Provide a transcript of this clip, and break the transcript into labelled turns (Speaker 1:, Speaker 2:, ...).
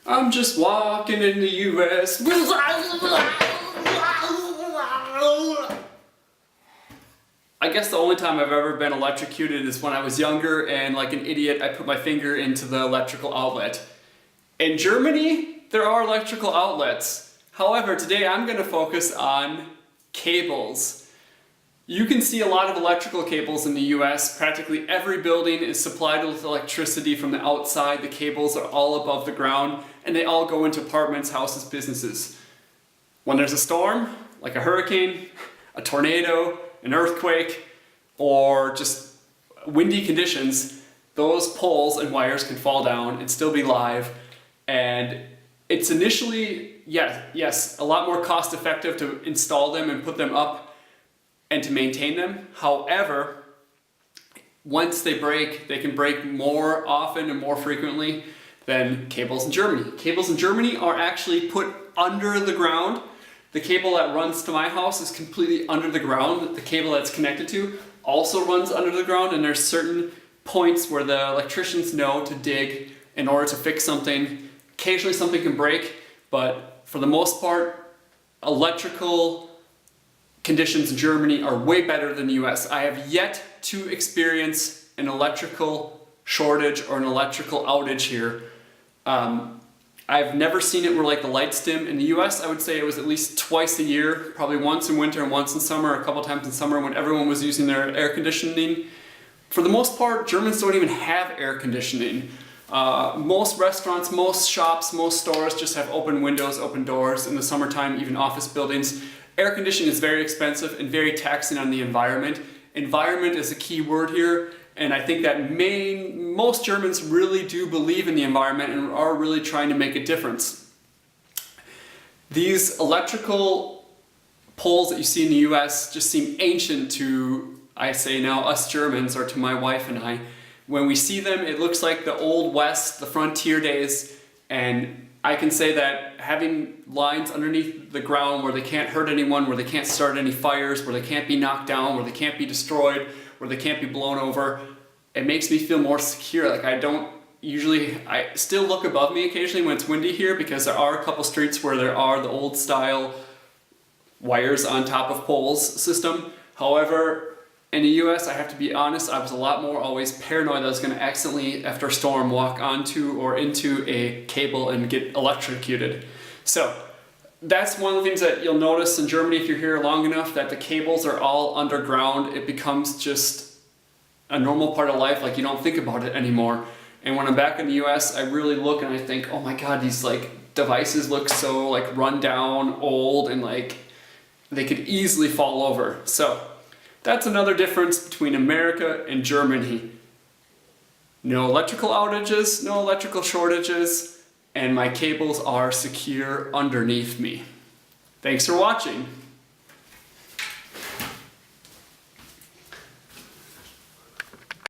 Speaker 1: I'm just walking in the US. I guess the only time I've ever been electrocuted is when I was younger and like an idiot I put my finger into the electrical outlet. In Germany, there are electrical outlets. However, today I'm going to focus on cables. You can see a lot of electrical cables in the US. Practically every building is supplied with electricity from the outside. The cables are all above the ground and they all go into apartments, houses, businesses. When there's a storm, like a hurricane, a tornado, an earthquake, or just windy conditions, those poles and wires can fall down and still be live. And it's initially, yes, a lot more cost effective to install them and put them up and to maintain them. However, once they break, they can break more often and more frequently than cables in Germany. Cables in Germany are actually put under the ground. The cable that runs to my house is completely under the ground. The cable that's connected to also runs under the ground, and there's certain points where the electricians know to dig in order to fix something. Occasionally something can break, but for the most part, electrical conditions in Germany are way better than the US. I have yet to experience an electrical shortage or an electrical outage here. I've never seen it where like the lights dim. In the US, I would say it was at least twice a year, probably once in winter and once in summer, a couple times in summer when everyone was using their air conditioning. For the most part, Germans don't even have air conditioning. Most restaurants, most shops, most stores just have open windows, open doors. In the summertime, even office buildings. Air conditioning is very expensive and very taxing on the environment. Environment is a key word here. And I think that most Germans really do believe in the environment and are really trying to make a difference. These electrical poles that you see in the US just seem ancient to, I say now, us Germans, or to my wife and I. When we see them, it looks like the Old West, the frontier days, and I can say that having lines underneath the ground where they can't hurt anyone, where they can't start any fires, where they can't be knocked down, where they can't be destroyed, where they can't be blown over, it makes me feel more secure. Like I still look above me occasionally when it's windy here, because there are a couple streets where there are the old style wires on top of poles system. However, in the US, I have to be honest, I was a lot more always paranoid that I was going to accidentally, after a storm, walk onto or into a cable and get electrocuted. So that's one of the things that you'll notice in Germany if you're here long enough, that the cables are all underground. It becomes just a normal part of life, like you don't think about it anymore. And when I'm back in the US, I really look and I think, oh my god, these like devices look so like run down, old, and like they could easily fall over. So that's another difference between America and Germany. No electrical outages, no electrical shortages, and my cables are secure underneath me. Thanks for watching.